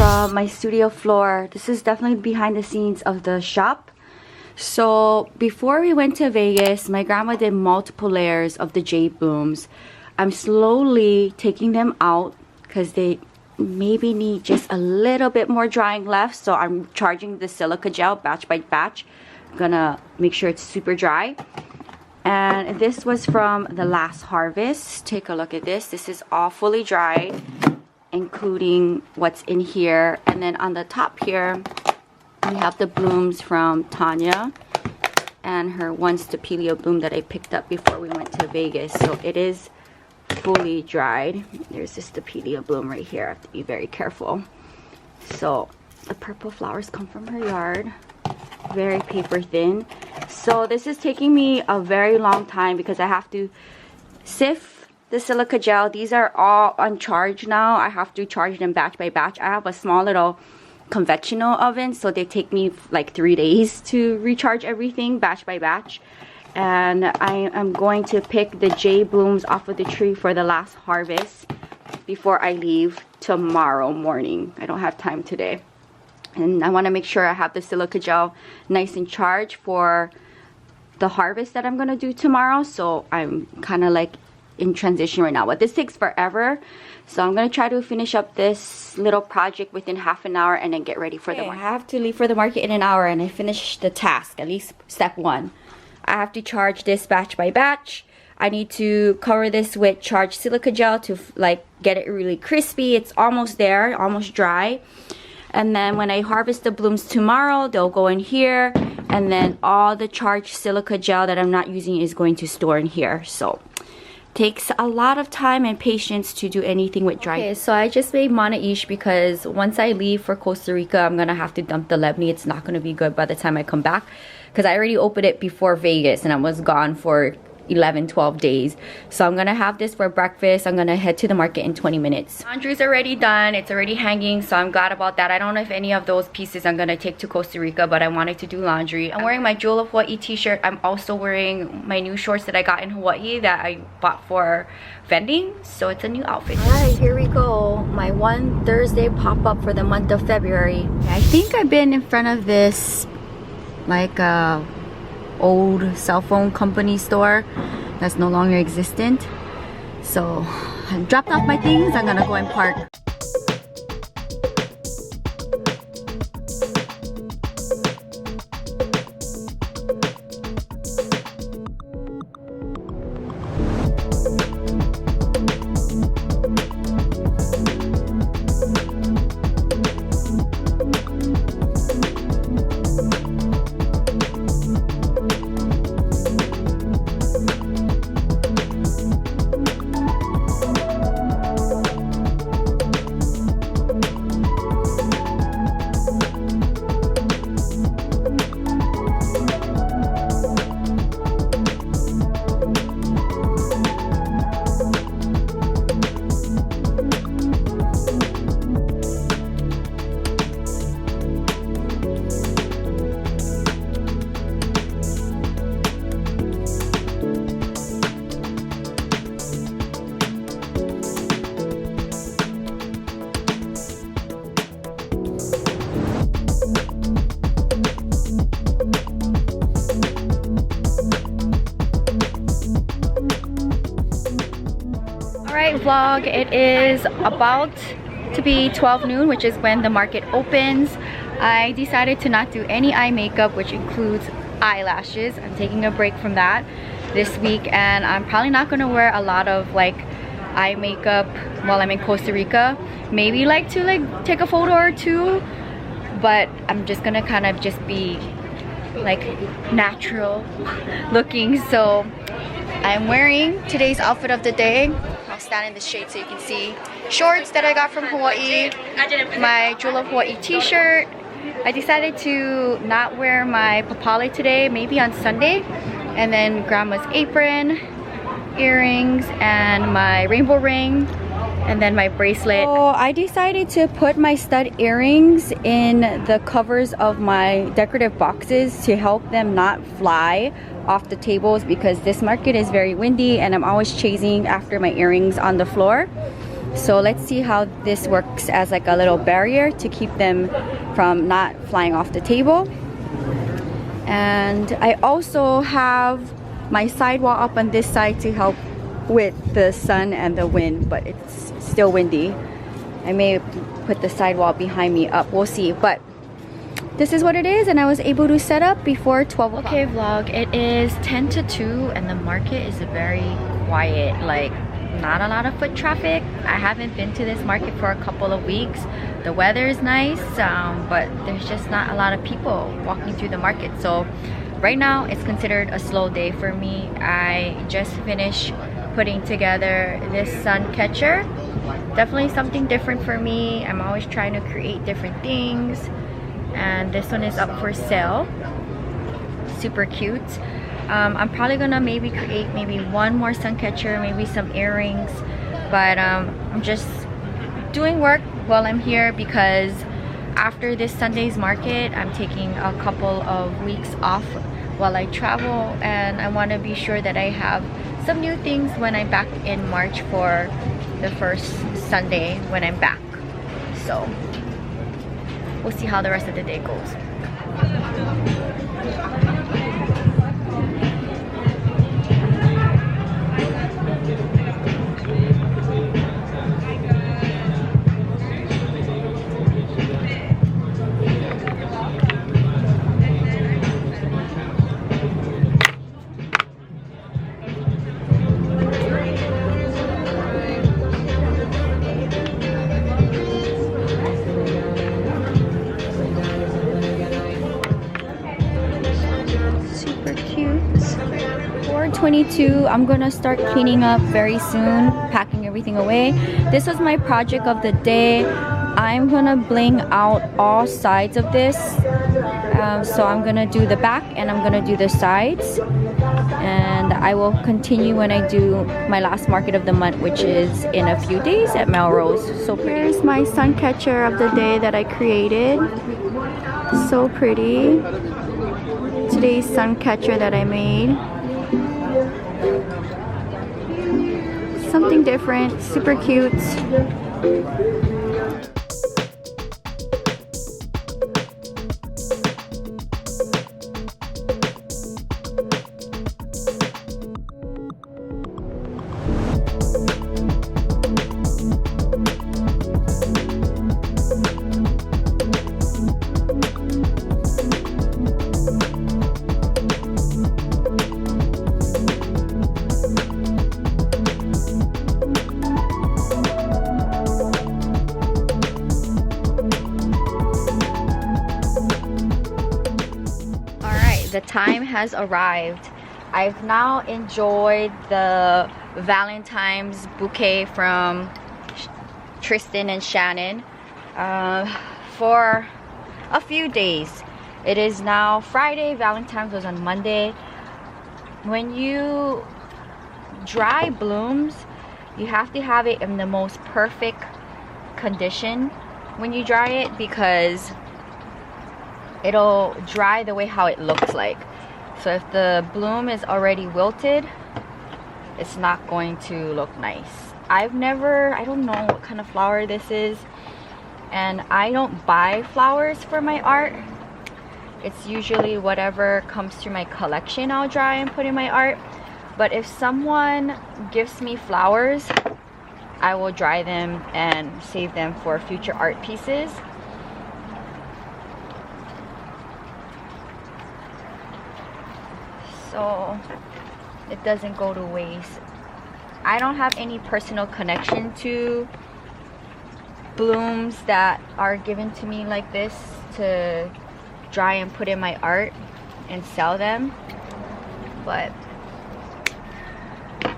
from my studio floor. This is definitely behind the scenes of the shop. So before we went to Vegas, my grandma did multiple layers of the jade blooms. I'm slowly taking them out because they maybe need just a little bit more drying left. So I'm charging the silica gel batch by batch. I'm gonna make sure it's super dry. And this was from the last harvest. Take a look at this. This is all fully dried, including what's in here. And then on the top here, we have the blooms from Tanya and her one Stapelia bloom that I picked up before we went to Vegas. So it is fully dried. There's this Stapelia bloom right here. I have to be very careful. So the purple flowers come from her yard. Very paper thin. So this is taking me a very long time because I have to sift the silica gel. These are all uncharged now. I have to charge them batch by batch. I have a small little conventional oven, so they take me like 3 days to recharge everything batch by batch. And I am going to pick the jade blooms off of the tree for the last harvest before I leave tomorrow morning. I don't have time today. And I want to make sure I have the silica gel nice and charged for the harvest that I'm going to do tomorrow. So I'm kind of like in transition right now. But this takes forever. So I'm going to try to finish up this little project within half an hour and then get ready for the market. I have to leave for the market in an hour and I finished the task, at least step 1. I have to charge this batch by batch. I need to cover this with charged silica gel to like get it really crispy. It's almost there, almost dry. And then when I harvest the blooms tomorrow, they'll go in here. And then all the charged silica gel that I'm not using is going to store in here. So takes a lot of time and patience to do anything with dry. Okay, so I just made Monaish because once I leave for Costa Rica, I'm gonna have to dump the Lebni. It's not gonna be good by the time I come back because I already opened it before Vegas and I was gone for 11-12 days. So I'm gonna have this for breakfast. I'm gonna head to the market in 20 minutes. Laundry's already done. It's already hanging, so I'm glad about that. I don't know if any of those pieces I'm gonna take to Costa Rica, but I wanted to do laundry. I'm wearing my Jewel of Hawaii t-shirt. I'm also wearing my new shorts that I got in Hawaii that I bought for vending, so it's a new outfit. All right, here we go. My one Thursday pop-up for the month of February. I think I've been in front of this like old cell phone company store that's no longer existent. So I dropped off my things. I'm gonna go and park. Alright vlog, it is about to be 12 noon, which is when the market opens. I decided to not do any eye makeup, which includes eyelashes. I'm taking a break from that this week, and I'm probably not going to wear a lot of like eye makeup while I'm in Costa Rica. Maybe like to like take a photo or two, but I'm just gonna kind of just be like natural looking. So I'm wearing today's outfit of the day. I'll stand in the shade so you can see. Shorts that I got from Hawaii, my Jewel of Hawaii t-shirt. I decided to not wear my papale today, maybe on Sunday. And then grandma's apron, earrings, and my rainbow ring, and then my bracelet. So I decided to put my stud earrings in the covers of my decorative boxes to help them not fly off the tables, because this market is very windy and I'm always chasing after my earrings on the floor. So let's see how this works as like a little barrier to keep them from not flying off the table. And I also have my sidewall up on this side to help with the sun and the wind, but it's still windy. I may put the sidewall behind me up, we'll see. But this is what it is, and I was able to set up before 12 o'clock. Okay vlog, it is 10 to 2 and the market is very quiet, like not a lot of foot traffic. I haven't been to this market for a couple of weeks. The weather is nice, but there's just not a lot of people walking through the market. So right now it's considered a slow day for me. I just finished putting together this sun catcher. Definitely something different for me. I'm always trying to create different things, and this one is up for sale. Super cute. I'm probably gonna maybe create maybe one more sun catcher, maybe some earrings, but I'm just doing work while I'm here because after this Sunday's market I'm taking a couple of weeks off while I travel, and I want to be sure that I have some new things when I'm back in March for the first Sunday when I'm back. So we'll see how the rest of the day goes. Super cute. 4:22. I'm gonna start cleaning up very soon, packing everything away. This was my project of the day. I'm gonna bling out all sides of this. So I'm gonna do the back and I'm gonna do the sides, and I will continue when I do my last market of the month, which is in a few days at Melrose. So pretty. Here's my sun catcher of the day that I created. So pretty. Today's sun catcher that I made. Something different, super cute. The time has arrived. I've now enjoyed the Valentine's bouquet from Tristan and Shannon for a few days. It is now Friday. Valentine's was on Monday. When you dry blooms, you have to have it in the most perfect condition when you dry it, because it'll dry the way how it looks like. So if the bloom is already wilted, it's not going to look nice. I don't know what kind of flower this is, and I don't buy flowers for my art. It's usually whatever comes through my collection I'll dry and put in my art. But if someone gives me flowers, I will dry them and save them for future art pieces. So it doesn't go to waste. I don't have any personal connection to blooms that are given to me like this to dry and put in my art and sell them, but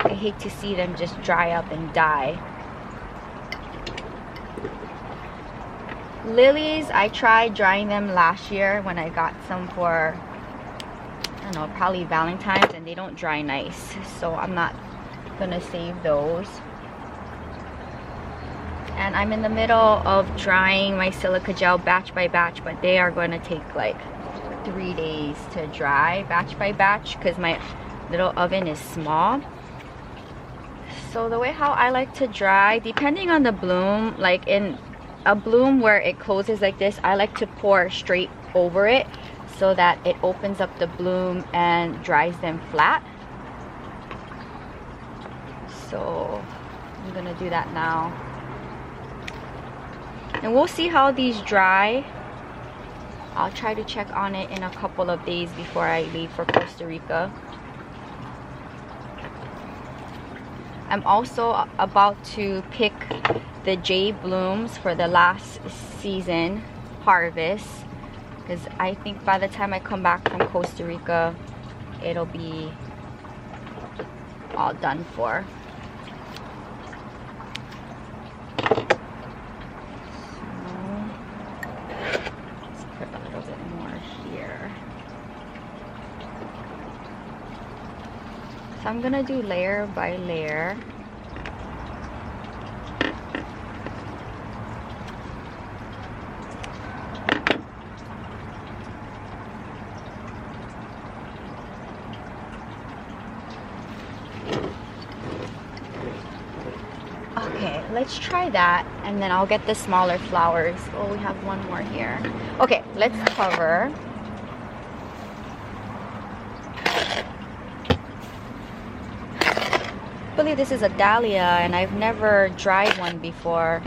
I hate to see them just dry up and die. Lilies, I tried drying them last year when I got some for, I don't know, probably Valentine's, and they don't dry nice, so I'm not gonna save those. And I'm in the middle of drying my silica gel batch by batch, but they are going to take like 3 days to dry batch by batch because my little oven is small. So the way how I like to dry, depending on the bloom, like in a bloom where it closes like this, I like to pour straight over it so that it opens up the bloom and dries them flat. So I'm gonna do that now. And we'll see how these dry. I'll try to check on it in a couple of days before I leave for Costa Rica. I'm also about to pick the jade blooms for the last season harvest, because I think by the time I come back from Costa Rica, it'll be all done for. So I'm gonna do layer by layer. Okay, let's try that, and then I'll get the smaller flowers. Oh, we have one more here. Okay, let's cover. I believe this is a dahlia, and I've never dried one before.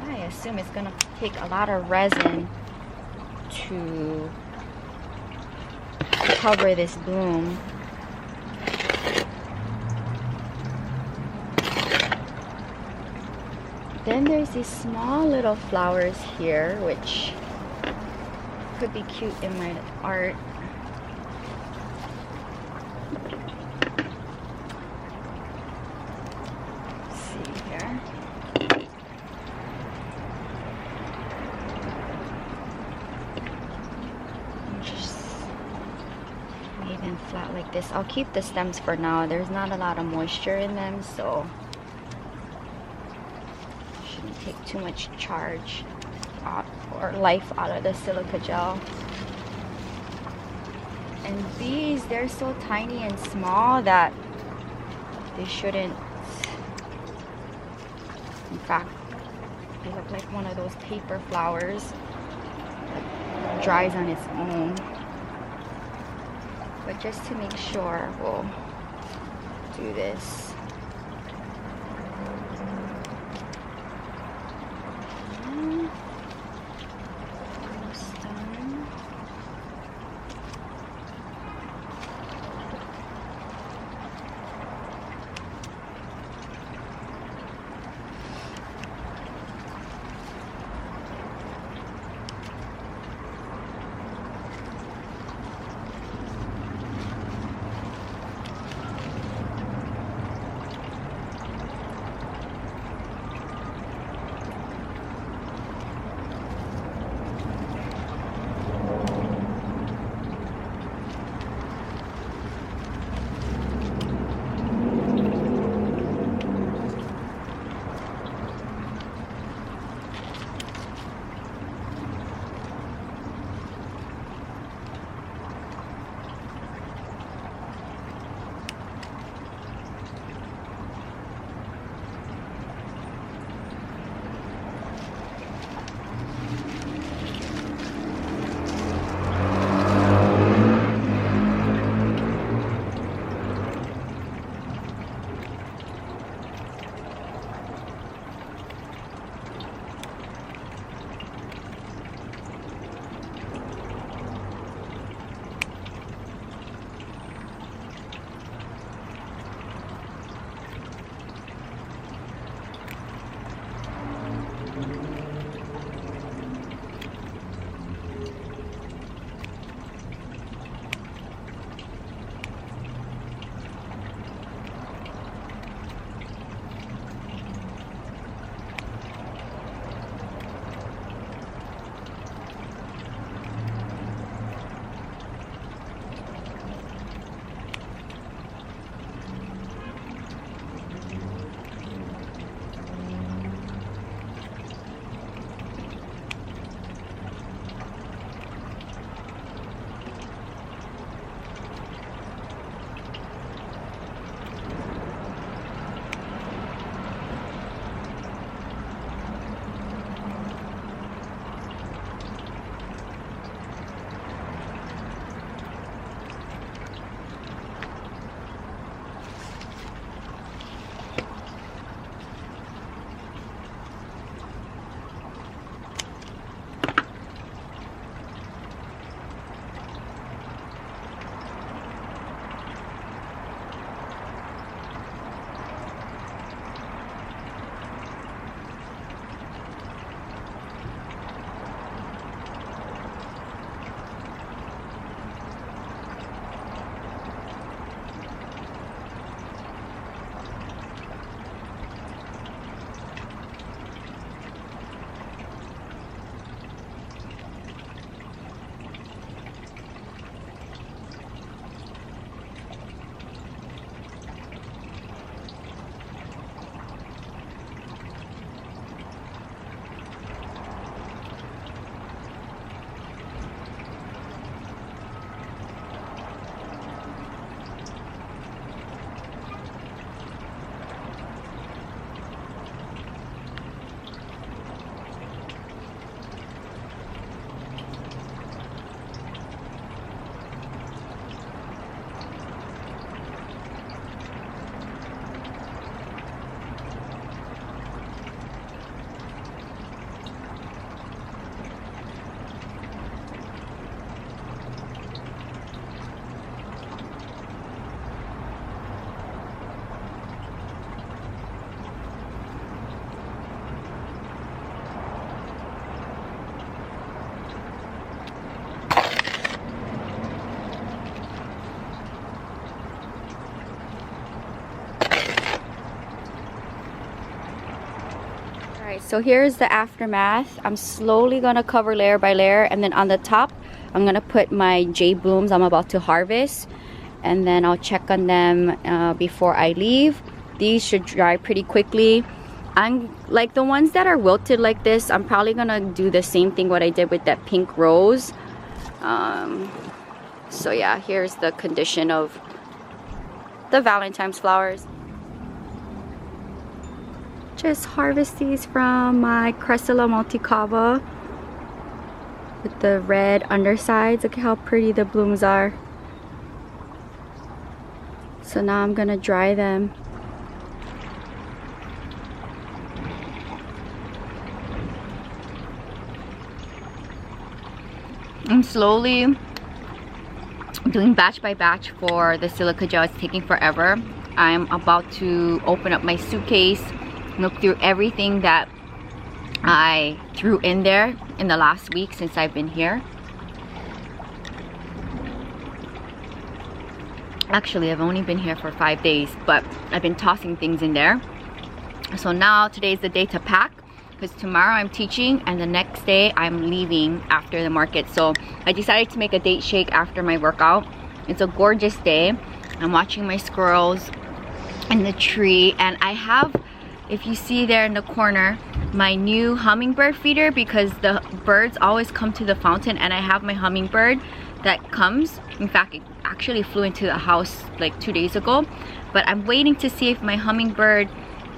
I assume it's gonna take a lot of resin to cover this bloom. Then there's these small little flowers here, which could be cute in my art. Let's see here. Flat like this. I'll keep the stems for now. There's not a lot of moisture in them, so shouldn't take too much charge or life out of the silica gel. And these, they're so tiny and small that they shouldn't. In fact, they look like one of those paper flowers that dries on its own. But just to make sure, we'll do this. Almost done. So here's the aftermath. I'm slowly gonna cover layer by layer, and then on the top I'm gonna put my jade blooms I'm about to harvest, and then I'll check on them before I leave. These should dry pretty quickly. I'm like the ones that are wilted like this, I'm probably gonna do the same thing what I did with that pink rose. So yeah, here's the condition of the Valentine's flowers. Just harvest these from my Cressula multicava with the red undersides. Look at how pretty the blooms are. So now I'm gonna dry them. I'm slowly doing batch by batch for the silica gel. It's taking forever. I'm about to open up my suitcase, look through everything that I threw in there in the last week since I've been here. Actually, I've only been here for 5 days, but I've been tossing things in there. So now today's the day to pack, because tomorrow I'm teaching and the next day I'm leaving after the market. So I decided to make a date shake after my workout. It's a gorgeous day. I'm watching my squirrels in the tree, and I have, if you see there in the corner, my new hummingbird feeder, because the birds always come to the fountain, and I have my hummingbird that comes. In fact, it actually flew into the house like 2 days ago, but I'm waiting to see if my hummingbird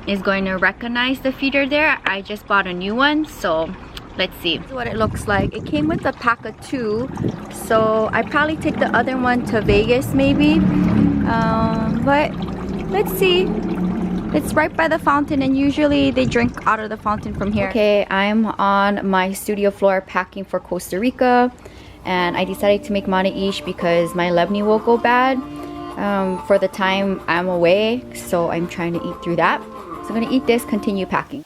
is going to recognize the feeder there. I just bought a new one, so let's see. This is what it looks like. It came with a pack of 2, so I probably take the other one to Vegas maybe, but let's see. It's right by the fountain, and usually they drink out of the fountain from here. Okay, I'm on my studio floor packing for Costa Rica, and I decided to make mana-ish because my Lebanese will go bad for the time I'm away, so I'm trying to eat through that. So I'm gonna eat this, continue packing.